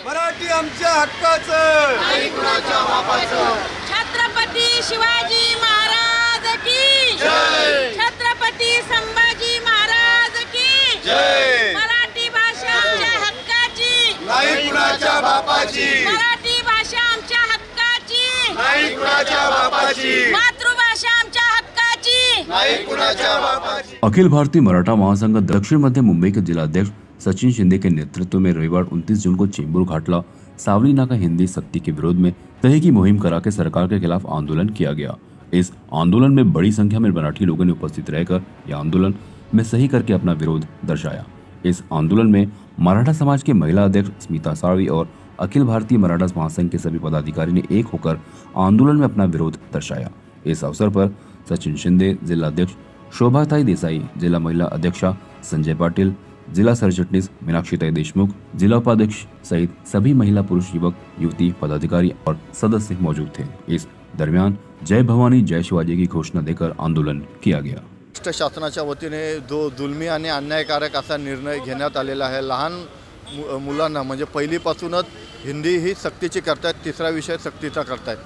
मराठी आमच्या हक्काचं, नाही कुणाच्या बापाचं। छत्रपती शिवाजी महाराज की जय। छत्रपती संभाजी महाराज की जय। मराठी भाषा आमच्या हक्काची, नाही कुणाच्या बापाची, मराठी भाषा आमच्या हक्काची, नाही कुणाच्या बापाची, मातृभाषा आमच्या हक्काची, नाही कुणाच्या बापाची। अखिल भारतीय मराठा महासंघ दक्षिण मध्य मुंबई के जिलाध्यक्ष सचिन शिंदे के नेतृत्व में रविवार 29 जून को चेंबूर घाटला सावली नाका हिंदी सख्ती के विरोध में तहे की मुहिम करा के सरकार के खिलाफ आंदोलन किया गया। इस आंदोलन में बड़ी संख्या में मराठी लोगों ने उपस्थित रहकर यह आंदोलन में सही करके अपना विरोध दर्शाया। इस आंदोलन में मराठा समाज के महिला अध्यक्ष स्मिता साळवी और अखिल भारतीय मराठा महासंघ के सभी पदाधिकारी ने एक होकर आंदोलन में अपना विरोध दर्शाया। इस अवसर पर सचिन शिंदे, जिला अध्यक्ष शोभाताई देसाई, जिला महिला अध्यक्षा संजय पाटिल, जिला सरचिटनीस मीनाक्षीताई देशमुख, जिला उपाध्यक्ष सहित सभी महिला, पुरुष, युवक, युवती, पदाधिकारी और सदस्य मौजूद थे। इस दरमियान जय भवानी जय शिवाजी की घोषणा देकर आंदोलन किया गया। महाराष्ट्र शासनाच्या वतीने जो जुलमी आणि अन्यायकारक असा निर्णय घेण्यात आलेला आहे। लहान मुलांना म्हणजे पहिलीपासूनच हिंदी ही सक्तीची करतायत, तिसरा विषय सक्तीचा करतायत।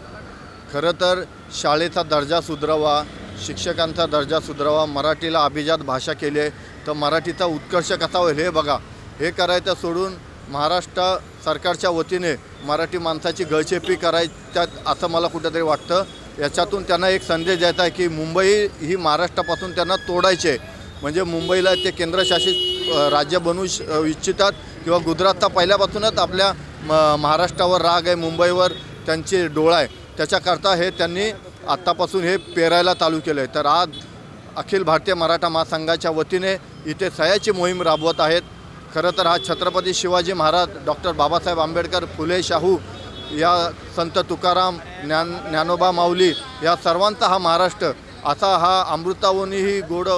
खरं तर शाळेचा दर्जा सुधारावा, शिक्षकांचा दर्जा सुधारावा, मराठीला अभिजात भाषा केली आहे तर मराठीचा उत्कर्ष कसा होईल हे बघा। हे करायचं सोडून महाराष्ट्र सरकारच्या वतीने मराठी माणसाची गळचेपी करायच्यात असं मला कुठेतरी वाटतं। याच्यातून त्यांना एक संदेश द्यायचा आहे की मुंबई ही महाराष्ट्रापासून त्यांना तोडायचे, म्हणजे मुंबईला ते केंद्रशासित राज्य बनवू इच्छितात किंवा गुजरातचा पहिल्यापासूनच आपल्या महाराष्ट्रावर राग आहे, मुंबईवर त्यांची डोळा आहे, त्याच्याकरता हे त्यांनी आत्तापासून हे पेरायला चालू केलं आहे। तर आज अखिल भारतीय मराठा महासंघाच्या वतीने इथे सह्याची मोहीम राबवत आहेत। खरं तर हा छत्रपती शिवाजी महाराज, डॉक्टर बाबासाहेब आंबेडकर, फुले शाहू, या संत तुकाराम, ज्ञानोबा माऊली या सर्वांचा हा महाराष्ट्र, असा हा अमृतावनीही गोड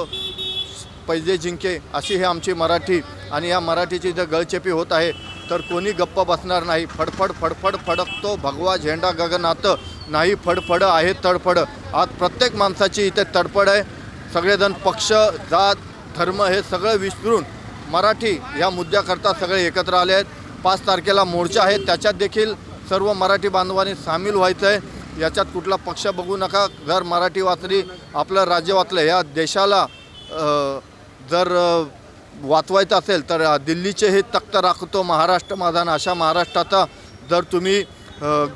पैजे जिंके अशी ही आमची मराठी। आणि या मराठीची जर गळचेपी होत आहे तर कोणी गप्प बसणार नाही। फडफड फडफड फडकतो भगवा झेंडा गगनात, नाही फडफड आहे तडफड। आज प्रत्येक माणसाची इथे तडफड आहे। सगळेजण पक्ष, जात, धर्म हे सगळं विसरून मराठी या मुद्द्याकरता सगळे एकत्र आले आहेत। 5 तारखेला मोर्चा आहे, त्याच्यात देखील सर्व मराठी बांधवांनी सामील व्हायचं आहे। याच्यात कुठला पक्ष बघू नका। जर मराठी वाचली, आपलं राज्य वाचलं, या देशाला जर वाचवायचं असेल तर दिल्लीचे हे तख्त राखतो महाराष्ट्र माझा, अशा महाराष्ट्राचा जर तुम्ही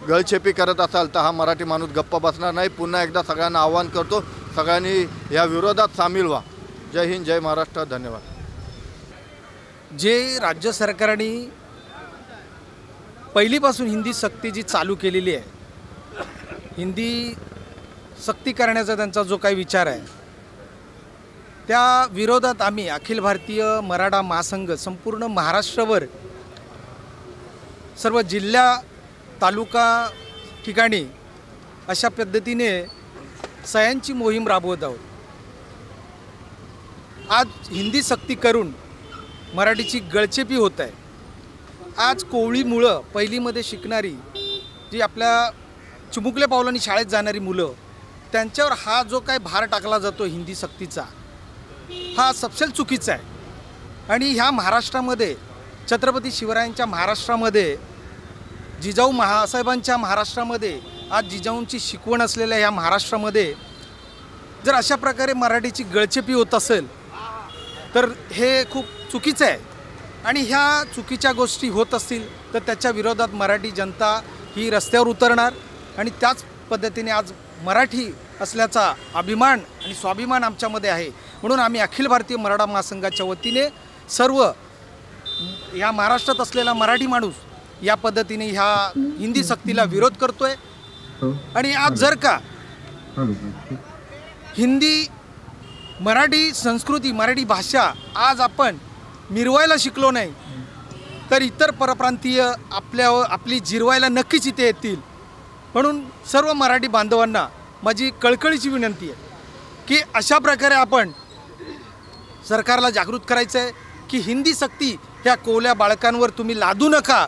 गळचेपी करत असाल तर हा मराठी माणूस गप्प बसणार नाही। पुन्हा एकदा सगळ्यांना आवाहन करतो, सगळ्यांनी या विरोधात सामील व्हा। जय हिंद, जय महाराष्ट्र, धन्यवाद। जे राज्य सरकारने पहिलीपासून हिंदी सक्ती जी चालू केलेली आहे, हिंदी सक्ती करण्याचा त्यांचा जो काही विचार आहे, त्या विरोधात आम्ही अखिल भारतीय मराठा महासंघ संपूर्ण महाराष्ट्रभर सर्व जिल्हा, तालुका ठिकाणी अशा पद्धतीने सह्यांची मोहीम राबवत आहोत। आज हिंदी सक्ती करून मराठीची गळचेपी होत आहे। आज कोवळी मुलं, पहिलीमध्ये शिकणारी, जी आपल्या चिमुकल्या पावलांनी शाळेत जाणारी मुलं, त्यांच्यावर हा जो काही भार टाकला जातो हिंदी सक्तीचा, हा सपशेल चुकीचा आहे। आणि ह्या महाराष्ट्रामध्ये, छत्रपती शिवरायांच्या महाराष्ट्रामध्ये, जिजाऊ महासाहेबांच्या महाराष्ट्रामध्ये, आज जिजाऊंची शिकवण असलेल्या ह्या महाराष्ट्रामध्ये जर अशा प्रकारे मराठीची गळचेपी होत असेल तर हे खूप चुकीचं आहे। आणि ह्या चुकीच्या गोष्टी होत असतील तर त्याच्या विरोधात मराठी जनता ही रस्त्यावर उतरणार। आणि त्याच पद्धतीने आज मराठी असल्याचा अभिमान आणि स्वाभिमान आमच्यामध्ये आहे। म्हणून आम्ही अखिल भारतीय मराठा महासंघाच्या वतीने सर्व ह्या महाराष्ट्रात असलेला मराठी माणूस या पद्धतीने ह्या हिंदी सक्तीला विरोध करतोय। आणि आज जर का हिंदी, मराठी संस्कृती, मराठी भाषा आज आपण मिरवायला शिकलो नाही तर इतर परप्रांतीय आपली जिरवायला नक्कीच इथे येतील। म्हणून सर्व मराठी बांधवांना माझी कळकळीची विनंती आहे की अशा प्रकारे आपण सरकारला जागृत करायचं आहे की हिंदी सक्ती ह्या कोवल्या बाळकांवर तुम्ही लादू नका,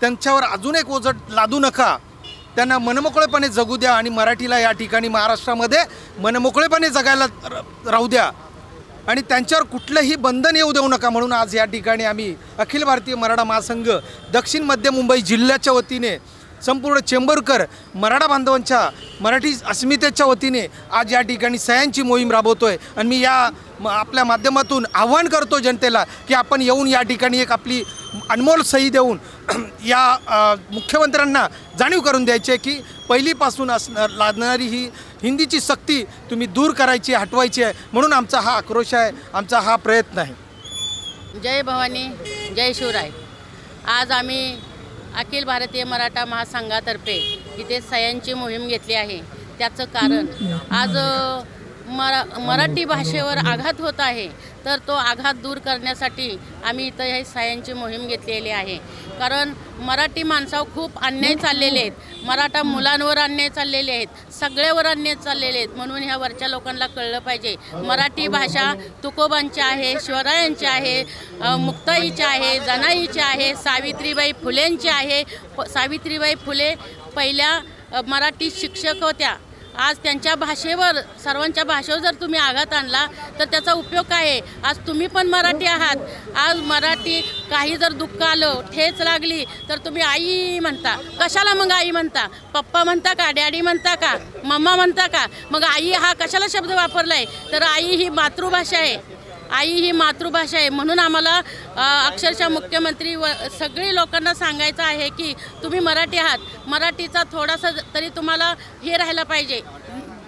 त्यांच्यावर अजून एक ओझं लादू नका, त्यांना मनमोकळेपणे जगू द्या आणि मराठीला या ठिकाणी महाराष्ट्रामध्ये मनमोकळेपणे जगायला राहू द्या। आणि त्यांच्यावर कुठलंही बंधन येऊ देऊ नका म्हणून आज या ठिकाणी आम्ही अखिल भारतीय मराठा महासंघ दक्षिण मध्य मुंबई जिल्ह्याच्या वतीने संपूर्ण चेंबूरकर मराठा बांधवांच्या मराठी अस्मितेच्या वतीने आज या ठिकाणी सह्यांची मोहीम राबवतोय। आणि मी आपल्या माध्यमातून आव्हान करतो जनतेला की आपण येऊन या ठिकाणी एक आपली अनमोल सही देऊन या मुख्यमंत्र्यांना जाणीव करून द्यायची आहे की पहिलीपासून लादणारी ही हिंदीची सक्ती तुम्ही दूर करायची, हटवायची आहे। म्हणून आमचा हा आक्रोश आहे, आमचा हा प्रयत्न आहे। जय भवानी, जय शिवराय। आज आम्ही अखिल भारतीय मराठा महासंघातर्फे इथे सह्यांची मोहीम घेतली आहे। त्याचं कारण आज मराठी भाषेवर आघात होत आहे, तर तो आघात दूर करण्यासाठी आम्ही इथं ही सह्यांची मोहीम घेतलेली आहे। कारण मराठी माणसावर खूप अन्याय चाललेले आहेत, मराठा मुलांवर अन्याय चाललेले आहेत, सगळ्यावर अन्याय चाललेले आहेत। म्हणून ह्या वरच्या लोकांना कळलं पाहिजे मराठी भाषा तुकोबांची आहे, शिवरायांची आहे, मुक्ताईची आहे, जनाईची आहे, सावित्रीबाई फुलेंची आहे। सावित्रीबाई फुले पहिल्या मराठी शिक्षक होत्या। आज त्यांच्या भाषेवर, सर्वांच्या भाषेवर जर तुम्ही आघात आणला तर त्याचा उपयोग काय आहे? आज तुम्ही पण मराठी आहात, आज मराठी काही जर दुःख आलं, ठेच लागली तर तुम्ही आई म्हणता। कशाला मग आई म्हणता? पप्पा म्हणता का? डॅडी म्हणता का? मम्मा म्हणता का? मग आई हा कशाला शब्द वापरलाय? तर आई ही मातृभाषा आहे, आई ही मातृभाषा आहे। म्हणून आम्हाला अक्षरशः मुख्यमंत्री व सगळी लोकांना सांगायचं आहे की तुम्ही मराठी आहात, मराठीचा थोडासा तरी तुम्हाला हे राहिलं पाहिजे,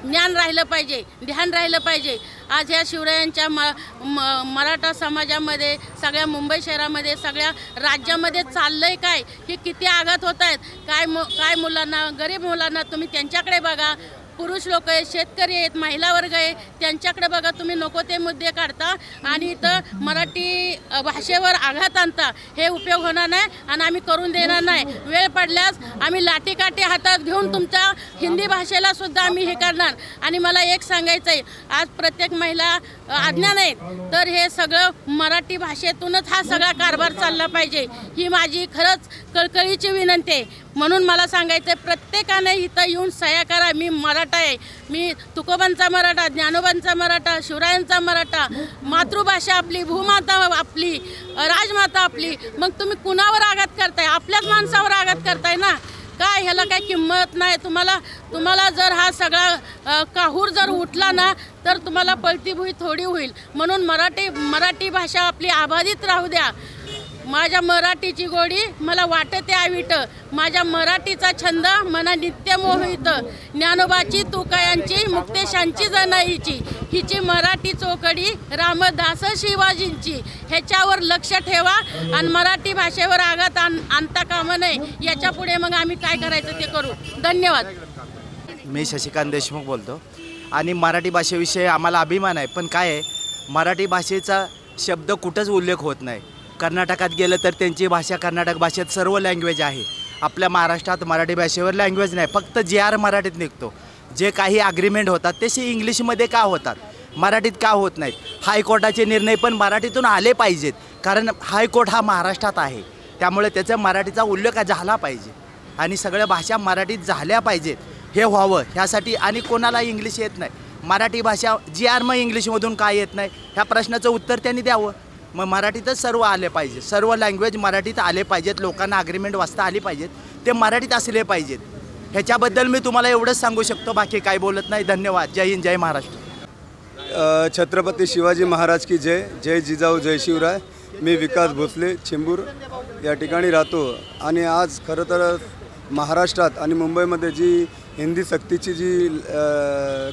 ज्ञान राहिलं पाहिजे, ध्यान राहिलं पाहिजे। आज ह्या शिवरायांच्या मराठा समाजामध्ये, सगळ्या मुंबई शहरामध्ये, सगळ्या राज्यामध्ये चाललंय काय, हे किती आघात होत आहेत, काय मुलांना, गरीब मुलांना तुम्ही त्यांच्याकडे बघा, पुरुष लोक आहेत, शेतकरी आहेत, महिला वर्ग आहे, त्यांच्याकडे बघा। तुम्ही नको ते मुद्दे काढता आणि इथं मराठी भाषेवर आघात आणता, हे उपयोग होणार नाही आणि आम्ही करून देणार नाही। वेळ पडल्यास आम्ही लाठीकाठी हातात घेऊन तुमच्या हिंदी भाषेला सुद्धा आम्ही हे करणार। आणि मला एक सांगायचं आहे, आज प्रत्येक महिला अज्ञान आहेत, तर हे सगळं मराठी भाषेतूनच हा सगळा कारभार चालला पाहिजे, ही माझी खरंच कळकळीची विनंती आहे। म्हणून मला सांगायचं आहे, प्रत्येकाने इथं येऊन सह्या करा। मी मराठा आहे, मी तुकोबांचा मराठा, ज्ञानोबांचा मराठा, शिवरायांचा मराठा, मातृभाषा आपली, भूमाता आपली, राजमाता आपली। मग तुम्ही कुणावर आघात करताय? आपल्याच माणसावर आघात करताय ना। काय ह्याला काय किंमत नाही? तुम्हाला जर हा सगळा काहूर जर उठला ना तर तुम्हाला पळतीभुई थोडी होईल। म्हणून मराठी भाषा आपली अबाधित राहू द्या। माझ्या मराठीची गोडी मला वाटते आविट, माझ्या मराठीचा छंद मना नित्य मोहित, ज्ञानोबाची तुकायांची, मुक्तेशांची जनाईची, हिची मराठी चोकडी रामदास शिवाजींची। ह्याच्यावर लक्ष ठेवा आणि मराठी भाषेवर आघात आणता कामा नये। याच्या पुढे मग आम्ही काय करायचं ते करू। धन्यवाद। मी शशिकांत देशमुख बोलतो आणि मराठी भाषेविषयी आम्हाला अभिमान आहे, पण काय आहे, मराठी भाषेचा शब्द कुठंच उल्लेख होत नाही। कर्नाटकात गेलं तर त्यांची भाषा, कर्नाटक भाषेत सर्व लँग्वेज आहे। आपल्या महाराष्ट्रात मराठी भाषेवर लँग्वेज नाही, फक्त JR मराठीत निघतो। जे काही ॲग्रीमेंट होतात तसे इंग्लिशमध्ये का होतात, मराठीत का होत नाहीत? हायकोर्टाचे निर्णय पण मराठीतून आले पाहिजेत, कारण हायकोर्ट हा महाराष्ट्रात आहे, त्यामुळे त्याचा मराठीचा उल्लेख झाला पाहिजे आणि सगळ्या भाषा मराठीत झाल्या पाहिजेत, हे व्हावं ह्यासाठी। आणि कोणाला इंग्लिश येत नाही, मराठी भाषा JR मग इंग्लिशमधून काय येत नाही, ह्या प्रश्नाचं उत्तर त्यांनी द्यावं। मग मराठीतच सर्व आले पाहिजे, सर्व लँग्वेज मराठीत आले पाहिजेत, लोकांना ॲग्रीमेंट वाचता आली पाहिजेत, ते मराठीत असले पाहिजेत। ह्याच्याबद्दल मी तुम्हाला एवढंच सांगू शकतो, बाकी काय बोलत नाही। धन्यवाद। जय हिंद, जय महाराष्ट्र। छत्रपती शिवाजी महाराज की जय। जय जिजाऊ, जय शिवराय। मी विकास भोसले, चेंबूर या ठिकाणी राहतो आणि आज खरं तर महाराष्ट्रात आणि मुंबईमध्ये जी हिंदी सक्तीची जी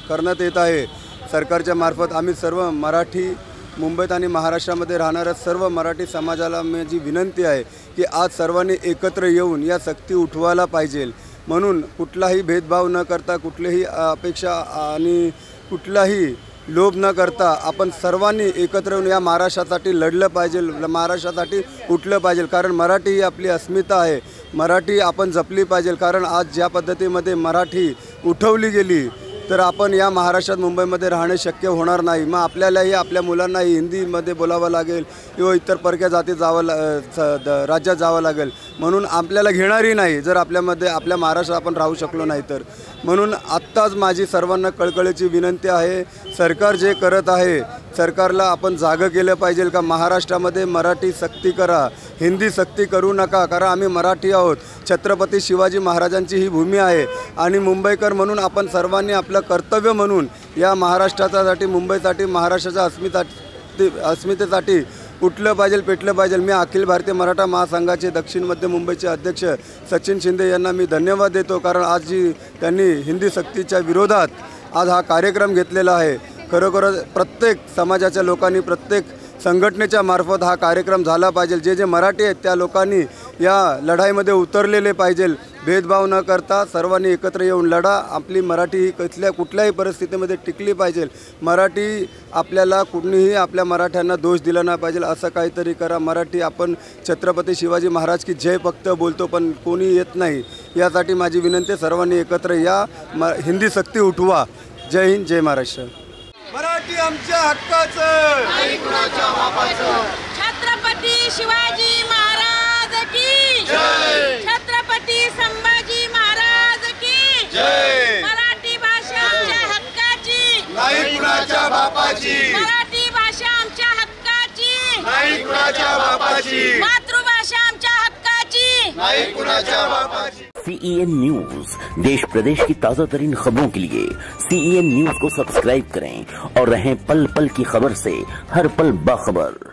करण्यात येत आहे सरकारच्या मार्फत, आम्ही सर्व मराठी मुंबईत आणि महाराष्ट्रामध्ये राहणाऱ्या सर्व मराठी समाजाला माझी विनंती आहे की आज सर्वांनी एकत्र येऊन या सक्ती उठवायला पाहिजे। म्हणून कुठलाही भेदभाव न करता, कुठलीही अपेक्षा आणि कुठलाही लोभ न करता आपण सर्वांनी एकत्र येऊन या महाराष्ट्रासाठी लढलं पाहिजे, महाराष्ट्रासाठी उठलं पाहिजे। कारण मराठी ही आपली अस्मिता आहे, मराठी आपण जपली पाहिजे। कारण आज ज्या पद्धतीमध्ये मराठी उठवली गेली तर आपण या महाराष्ट्रात मुंबईमध्ये राहणे शक्य होणार नाही. मग आपल्यालाही आपल्या मुलांनाही हिंदीमध्ये बोलावं लागेल किंवा इतर परक्या जातीत राज्यात जावं लागेल. म्हणून आपल्याला घेणारही नाही जर आपल्या महाराष्ट्रात आपण राहू शकलो नाही तर. म्हणून आत्ताच माझी सर्वांना कळकळीची विनंती आहे, सरकार जे करत आहे सरकारला आपण जागं केलं पाहिजे का महाराष्ट्रामध्ये मराठी सक्ती करा, हिंदी सक्ती करू नका. कारण आम्ही मराठी आहोत, छत्रपती शिवाजी महाराजांची ही भूमी आहे आणि मुंबईकर म्हणून आपण सर्वांनी आपलं कर्तव्य म्हणून या महाराष्ट्रासाठी, मुंबईसाठी, महाराष्ट्राच्या अस्मितेसाठी उठलं पाहिजे, पेटलं पाहिजे. मी अखिल भारतीय मराठा महासंघाचे दक्षिण मध्य मुंबईचे अध्यक्ष सचिन शिंदे यांना मी धन्यवाद देतो. कारण आज जी त्यांनी हिंदी सक्तीच्या विरोधात आज हा कार्यक्रम घेतलेला आहे. खरोखरच प्रत्येक समाजाच्या लोकांनी, प्रत्येक संघटनेच्या मार्फत हा कार्यक्रम झाला पाहिजे. जे मराठी आहेत त्या लोकांनी या लढाईमध्ये उतरलेले पाहिजे. भेदभाव न करता सर्वांनी एकत्र येऊन लढा. आपली मराठी ही कुठल्याही परिस्थितीमध्ये टिकली पाहिजे. मराठी आपल्याला कुणीही आपल्या मराठ्यांना दोष दिला नाही पाहिजे, असं काहीतरी करा. मराठी आपण छत्रपती शिवाजी महाराज की जय फक्त बोलतो पण कोणी येत नाही. यासाठी माझी विनंती, सर्वांनी एकत्र या, हिंदी सक्ती उठवा. जय हिंद, जय महाराष्ट्र. मराठी आमच्या हक्काचं, नाही कुणाच्या बापाचं. छत्रपती शिवाजी महाराज की जय. छत्रपती संभाजी महाराज की जय. मराठी भाषा आमच्या हक्काची, नाही कुणाच्या बापाची. मराठी भाषा आमच्या हक्काची, नाही कुणाच्या बापाची. मातृभाषा आमच्या हक्काची, नाही कुणाच्या बापाची. CEN न्यूज, देश प्रदेश की ताज़ा तरीन खबरों के लिए CEN न्यूज को सब्सक्राइब करें और रहें पल पल की खबर से हर पल बाखबर.